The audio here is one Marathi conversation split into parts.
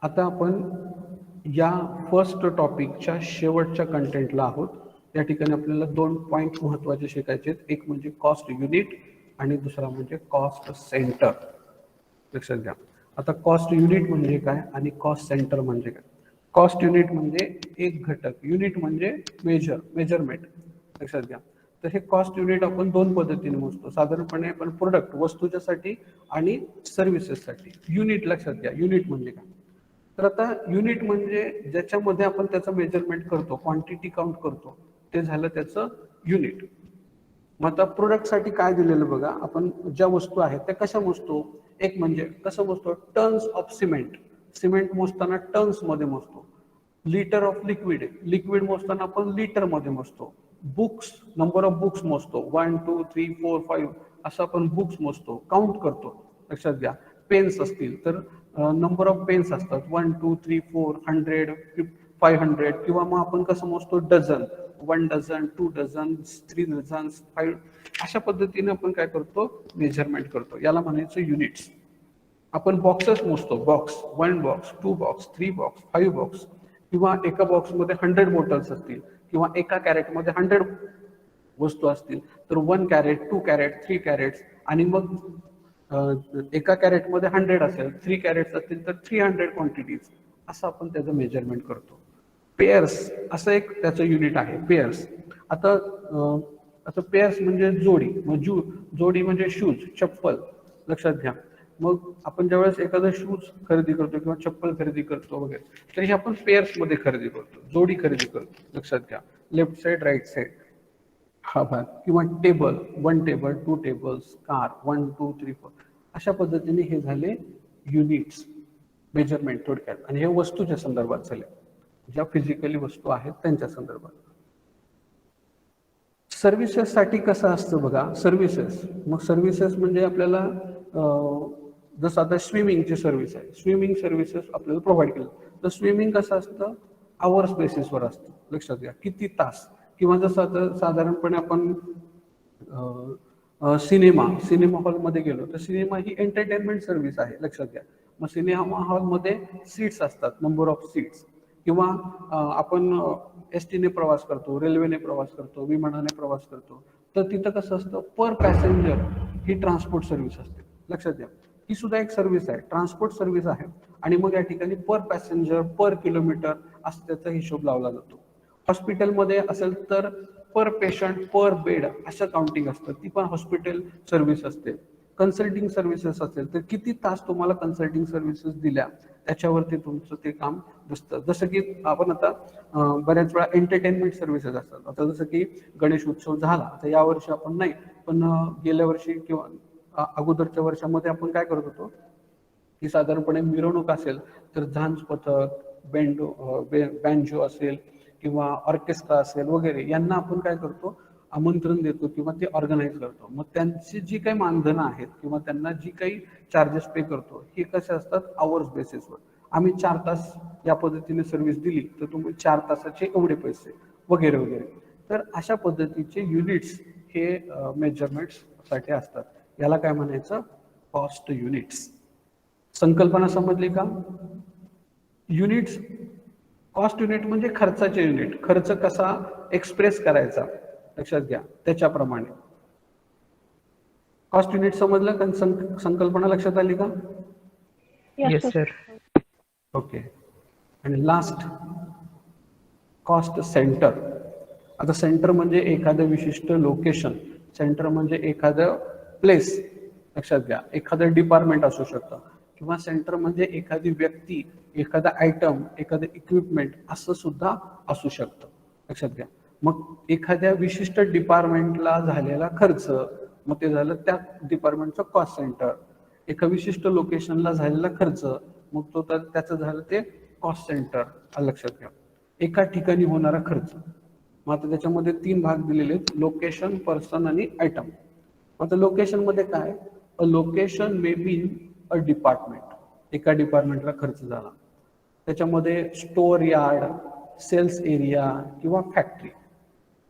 आता आपण या फर्स्ट टॉपिकच्या शेवटच्या कंटेंटला आहोत. या ठिकाणी आपल्याला 2 पॉईंट महत्त्वाचे शिकायचे आहेत. एक म्हणजे कॉस्ट युनिट आणि दुसरा म्हणजे कॉस्ट सेंटर. लक्षात घ्या. आता कॉस्ट युनिट म्हणजे काय आणि कॉस्ट सेंटर म्हणजे काय. कॉस्ट युनिट म्हणजे एक घटक, युनिट म्हणजे मेजरमेंट. लक्षात घ्या. तर हे कॉस्ट युनिट आपण 2 पद्धतीने मोजतो. साधारणपणे आपण प्रोडक्ट वस्तूच्यासाठी आणि सर्व्हिसेससाठी. युनिट लक्षात घ्या, युनिट म्हणजे काय. तर आता युनिट म्हणजे ज्याच्यामध्ये आपण त्याचं मेजरमेंट करतो, क्वांटिटी काउंट करतो, ते झालं त्याचं युनिट. मग आता प्रोडक्टसाठी काय दिलेलं बघा, आपण ज्या वस्तू आहेत त्या कशा मोजतो. एक म्हणजे कसं मोजतो, टन्स ऑफ सिमेंट. सिमेंट मोजताना टन्स मध्ये मोजतो. लिटर ऑफ लिक्विड, लिक्विड मोजताना आपण लिटर मध्ये मोजतो. बुक्स, नंबर ऑफ बुक्स मोजतो, 1 2 3 4 5 असं आपण बुक्स मोजतो, काउंट करतो. लक्षात घ्या. पेन्स असतील तर नंबर ऑफ पेन्स असतात, 1 2 3 4 100 500, किंवा मग आपण कसं मोजतो, डझन, 1 डझन 2 डझन 3 डझन 5, अशा पद्धतीने आपण काय करतो, मेजरमेंट करतो. याला म्हणायचं युनिट्स. आपण बॉक्सेस मोजतो, box, 1 box 2 box 3 box 5 box, किंवा एका बॉक्समध्ये 100 बॉटल्स असतील, किंवा एका कॅरेटमध्ये 100 वस्तू असतील तर 1 कॅरेट 2 कॅरेट 3 कॅरेट्स, आणि मग एका कॅरेटमध्ये 100 असेल, 3 कॅरेट्स असतील तर 300 क्वांटिटीज, असं आपण त्याचं मेजरमेंट करतो. पेअर्स असं एक त्याचं युनिट आहे, पेअर्स. आता पेअर्स म्हणजे जोडी, मग जोडी म्हणजे शूज, चप्पल. लक्षात घ्या. मग आपण ज्यावेळेस एखादा शूज खरेदी करतो किंवा चप्पल खरेदी करतो वगैरे, तरी आपण पेअर्स मध्ये खरेदी करतो, जोडी खरेदी करतो. लक्षात घ्या. लेफ्ट साईड, राईट साईड हा भाग, किंवा टेबल, 1 टेबल 2 टेबल्स, कार 1 2 3 4, अशा पद्धतीने हे झाले युनिट्स, मेजरमेंट थोडक्यात. आणि हे वस्तूच्या संदर्भात झाले, ज्या फिजिकली वस्तू आहेत त्यांच्या संदर्भात. सर्व्हिसेससाठी कसं असतं बघा, सर्व्हिसेस. मग सर्व्हिसेस म्हणजे आपल्याला जसं आता स्विमिंगची सर्व्हिस आहे, स्विमिंग सर्व्हिसेस आपल्याला प्रोव्हाइड केलं. तर स्विमिंग कसं असतं, आवर्स बेसिसवर असतं. लक्षात घ्या, किती तास. किंवा जसं आता साधारणपणे आपण सिनेमा हॉलमध्ये गेलो तर सिनेमा ही एंटरटेनमेंट सर्व्हिस आहे. लक्षात घ्या. मग सिनेमा हॉलमध्ये सीट्स असतात, नंबर ऑफ सीट्स. किंवा आपण एस टीने प्रवास करतो, रेल्वेने प्रवास करतो, विमानाने प्रवास करतो, तर तिथं कसं असतं, पर पॅसेंजर ही ट्रान्सपोर्ट सर्व्हिस असते. लक्षात घ्या. ही सुद्धा एक सर्व्हिस आहे, ट्रान्सपोर्ट सर्व्हिस आहे. आणि मग या ठिकाणी पर पॅसेंजर, पर किलोमीटर असं त्याचा हिशोब लावला जातो. हॉस्पिटलमध्ये असेल तर पर पेशंट, पर बेड असं काउंटिंग असतं, ती पण हॉस्पिटल सर्व्हिस असते. कन्सल्टिंग सर्व्हिसेस असेल तर किती तास तुम्हाला कन्सल्टिंग सर्व्हिसेस दिल्या त्याच्यावरती तुमचं ते काम दिसतं. जसं की आपण आता बऱ्याच वेळा एंटरटेनमेंट सर्व्हिसेस असतात. आता जसं की गणेश उत्सव झाला, तर यावर्षी आपण नाही, पण गेल्या वर्षी किंवा अगोदरच्या वर्षामध्ये आपण काय करत होतो की साधारणपणे मिरवणूक असेल तर झांज पथक, बँजो असेल किंवा ऑर्केस्ट्रा असेल वगैरे, यांना आपण काय करतो, आमंत्रण देतो किंवा ते ऑर्गनाईज करतो. मग त्यांची जी काही मानधनं आहेत किंवा त्यांना जी काही चार्जेस पे करतो, हे कसे असतात, आवर्स बेसिसवर. आम्ही 4 तास या पद्धतीने सर्व्हिस दिली तर तुम्ही 4 तासाचे एवढे पैसे वगैरे वगैरे. तर अशा पद्धतीचे युनिट्स हे मेजरमेंट्ससाठी असतात. याला काय म्हणायचं, कॉस्ट युनिट्स. संकल्पना समजली का. युनिट्स, कॉस्ट युनिट म्हणजे खर्चाचे युनिट, खर्च कसा एक्सप्रेस करायचा, लक्षात घ्या, त्याच्याप्रमाणे. कॉस्ट युनिट समजलं का, संकल्पना लक्षात आली का. Yes sir. ओके. आणि लास्ट, कॉस्ट सेंटर. आता सेंटर म्हणजे एखादं विशिष्ट लोकेशन, सेंटर म्हणजे एखादं प्लेस. लक्षात घ्या. एखादं डिपार्टमेंट असू शकतं, किंवा सेंटर म्हणजे एखादी व्यक्ती, एखादा आयटम, एखादं इक्विपमेंट असं सुद्धा असू शकतं. लक्षात घ्या. मग एखाद्या विशिष्ट डिपार्टमेंटला झालेला खर्च, मग ते झालं त्या डिपार्टमेंटचं कॉस्ट सेंटर. एका विशिष्ट लोकेशनला झालेला खर्च, मग तो त्याचं झालं ते कॉस्ट सेंटर. लक्षात घ्या. एका ठिकाणी होणारा खर्च. मग आता त्याच्यामध्ये 3 भाग दिलेले आहेत, लोकेशन, पर्सन आणि आयटम. आता लोकेशन मध्ये काय, a location may be a department. एका डिपार्टमेंटला खर्च झाला, त्याच्यामध्ये स्टोअर यार्ड, सेल्स एरिया किंवा फॅक्टरी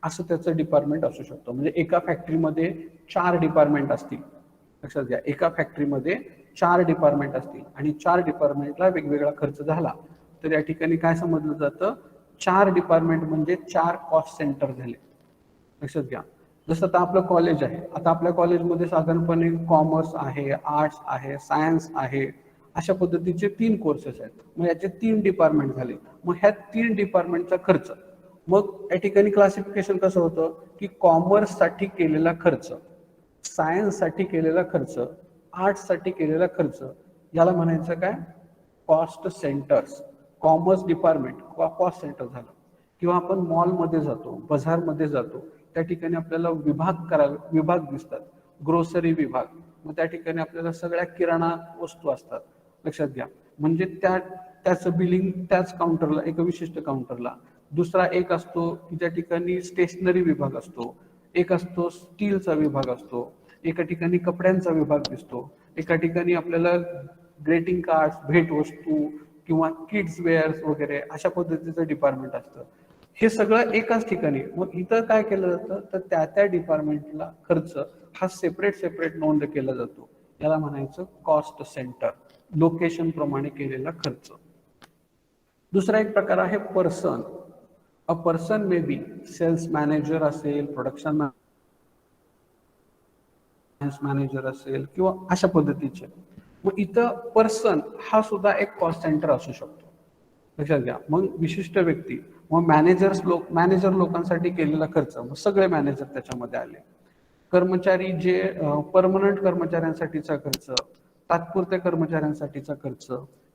असं त्याचं डिपार्टमेंट असू शकतं. म्हणजे एका फॅक्टरीमध्ये 4 डिपार्टमेंट असतील. लक्षात घ्या. एका फॅक्टरीमध्ये 4 डिपार्टमेंट असतील आणि 4 डिपार्टमेंटला वेगवेगळा खर्च झाला, तर या ठिकाणी काय समजलं जातं, 4 डिपार्टमेंट म्हणजे 4 कॉस्ट सेंटर झाले. लक्षात घ्या. जसं आता आपलं कॉलेज आहे, आता आपल्या कॉलेजमध्ये साधारणपणे कॉमर्स आहे, आर्ट्स आहे, सायन्स आहे, अशा पद्धतीचे 3 कोर्सेस आहेत. मग याचे 3 डिपार्टमेंट झाले. मग ह्या 3 डिपार्टमेंटचा खर्च, मग या ठिकाणी क्लासिफिकेशन कसं होतं की कॉमर्ससाठी केलेला खर्च, सायन्ससाठी केलेला खर्च, आर्ट्ससाठी केलेला खर्च, याला म्हणायचं काय, cost centres. Commerce department cost centre झालं. किंवा आपण मॉलमध्ये जातो, बाजारमध्ये जातो, त्या ठिकाणी आपल्याला विभाग दिसतात, ग्रोसरी विभाग. मग त्या ठिकाणी आपल्याला सगळ्या किराणा वस्तू असतात. लक्षात घ्या. म्हणजे त्याचं बिलिंग त्याच काउंटरला, एका विशिष्ट काउंटरला. दुसरा एक असतो की ज्या ठिकाणी स्टेशनरी विभाग असतो, एक असतो स्टीलचा विभाग असतो, एका ठिकाणी कपड्यांचा विभाग दिसतो, एका ठिकाणी आपल्याला ग्रेटिंग कार्ड्स, भेटवस्तू किंवा किड्स वेअर्स वगैरे अशा पद्धतीचं डिपार्टमेंट असतं. हे सगळं एकाच ठिकाणी. मग इथं काय केलं जातं, तर त्या डिपार्टमेंटला खर्च हा सेपरेट नोंद केला जातो. याला म्हणायचं कॉस्ट सेंटर, लोकेशन प्रमाणे केलेला खर्च. दुसरा एक प्रकार आहे person. A person may be sales manager असेल, प्रोडक्शन मॅनेजर असेल किंवा अशा पद्धतीचे. मग इथं पर्सन हा सुद्धा एक कॉस्ट सेंटर असू शकतो. लक्षात घ्या. मग विशिष्ट व्यक्ती, मग मॅनेजर लोकांसाठी केलेला खर्च, मग सगळे मॅनेजर त्याच्यामध्ये आले. कर्मचारी जे परमनंट कर्मचाऱ्यांसाठीचा खर्च, तात्पुरत्या कर्मचाऱ्यांसाठीचा खर्च,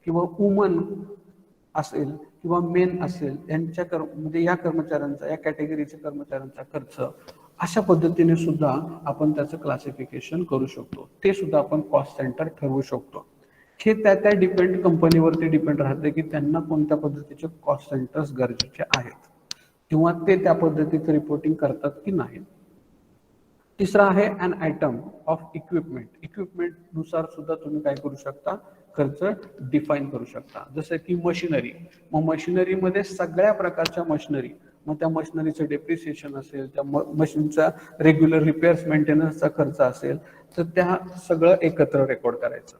किंवा वुमन असेल किंवा मेन असेल, यांच्या म्हणजे या कर्मचाऱ्यांचा, या कॅटेगरीच्या कर्मचाऱ्यांचा खर्च, अशा पद्धतीने सुद्धा आपण त्याचं क्लासिफिकेशन करू शकतो. ते सुद्धा आपण कॉस्ट सेंटर ठरवू शकतो. हे त्या कंपनीवरती डिपेंड राहते की त्यांना कोणत्या पद्धतीचे कॉस्ट सेंटर्स गरजेचे आहेत किंवा ते त्या पद्धतीचं रिपोर्टिंग करतात की नाही. तिसरा आहे अन आयटम ऑफ इक्विपमेंट. इक्विपमेंट नुसार सुद्धा तुम्ही काय करू शकता, खर्च डिफाईन करू शकता. जसं की मशिनरी, मग मशिनरीमध्ये सगळ्या प्रकारच्या मशिनरी, मग त्या मशिनरीचं डेप्रिसिएशन असेल, त्या मशीनचा रेग्युलर रिपेअर्स मेंटेनन्सचा खर्च असेल, तर त्या सगळं एकत्र रेकॉर्ड करायचं.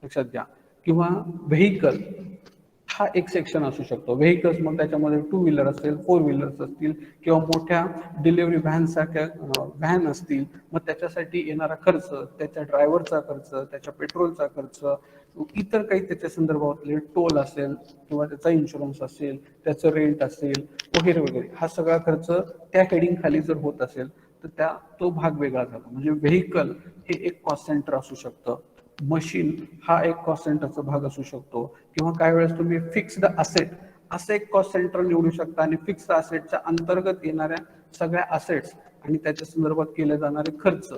लक्षात घ्या. किंवा व्हेकल हा एक सेक्शन असू शकतो. व्हेकल्स, मग त्याच्यामध्ये 2 व्हीलर असेल, 4 व्हीलर्स असतील किंवा मोठ्या डिलिव्हरी व्हॅनसारख्या व्हॅन असतील, मग त्याच्यासाठी येणारा खर्च, त्याच्या ड्रायव्हरचा खर्च, त्याच्या पेट्रोलचा खर्च, इतर काही त्याच्या संदर्भातले टोल असेल किंवा त्याचा इन्शुरन्स असेल, त्याचं रेंट असेल वगैरे वगैरे, हा सगळा खर्च त्या हेडिंग खाली जर होत असेल तर तो भाग वेगळा झाला. म्हणजे व्हेकल हे एक कॉस्ट सेंटर असू शकतं. मशीन हा एक कॉस्ट सेंटरचा भाग असू शकतो. किंवा काही वेळेस तुम्ही फिक्स्ड असेट असं एक कॉस्ट सेंटर निवडू शकता आणि फिक्स्ड असेटच्या अंतर्गत येणाऱ्या सगळ्या असेट्स आणि त्याच्या संदर्भात केले जाणारे खर्च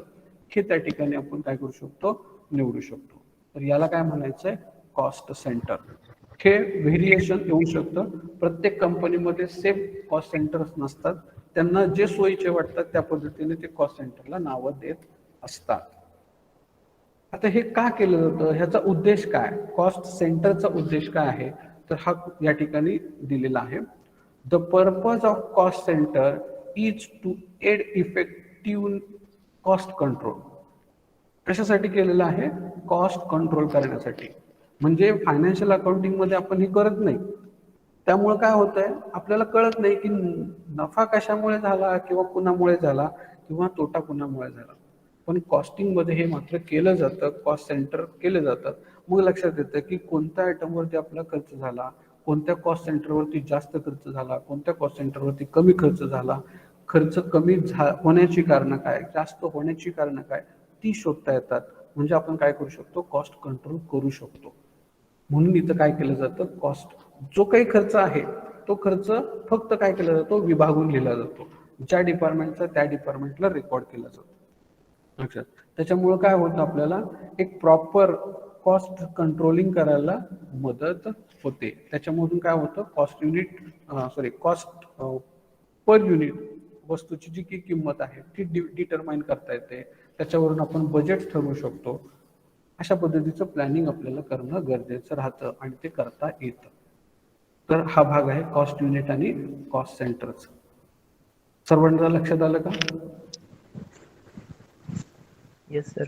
हे त्या ठिकाणी आपण काय करू शकतो, निवडू शकतो. तर याला काय म्हणायचंय, कॉस्ट सेंटर. हे व्हेरिएशन येऊ शकतं. प्रत्येक कंपनीमध्ये सेम कॉस्ट सेंटर्स नसतात. त्यांना जे सोयीचे वाटतात त्या पद्धतीने ते कॉस्ट सेंटरला नावं देत असतात. आता हे का केलं जातं, ह्याचा उद्देश काय, कॉस्ट सेंटरचा उद्देश काय आहे, तर हा या ठिकाणी दिलेला आहे. The purpose of cost centre is to aid effective cost control. कशासाठी केलेलं आहे, कॉस्ट कंट्रोल करण्यासाठी. म्हणजे फायनान्शियल अकाउंटिंग मध्ये आपण हे करत नाही. त्यामुळे काय होतंय, आपल्याला कळत नाही की नफा कशामुळे झाला किंवा कुणामुळे झाला किंवा तोटा कुणामुळे झाला. पण कॉस्टिंग मध्ये हे मात्र केलं जातं, कॉस्ट सेंटर केले जातात. मग लक्षात येतं की कोणत्या आयटमवरती आपला खर्च झाला, कोणत्या कॉस्ट सेंटरवरती जास्त खर्च झाला, कोणत्या कॉस्ट सेंटरवरती कमी खर्च झाला, खर्च कमी होण्याची कारणं काय, जास्त होण्याची कारणं काय, ती शोधता येतात. म्हणजे आपण काय करू शकतो, कॉस्ट कंट्रोल करू शकतो. म्हणून इथं काय केलं जातं, कॉस्ट जो काही खर्च आहे तो खर्च फक्त काय केला जातो, विभागून लिहिला जातो. ज्या डिपार्टमेंटचा त्या डिपार्टमेंटला रेकॉर्ड केला जातो. लक्षात. त्याच्यामुळे काय होतं, आपल्याला एक प्रॉपर कॉस्ट कंट्रोलिंग करायला मदत होते. त्याच्यामधून काय होतं, कॉस्ट पर युनिट वस्तूची जी की किंमत आहे ती डिटरमाइन करता येते. त्याच्यावरून आपण बजेट ठरवू शकतो. अशा पद्धतीचं प्लॅनिंग आपल्याला करणं गरजेचं राहतं आणि ते करता येतं. तर हा भाग आहे कॉस्ट युनिट आणि कॉस्ट सेंटरचा. सर्वांना लक्षात आलं का? Yes sir.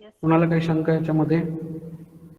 कुणाला काही शंका याच्यामध्ये?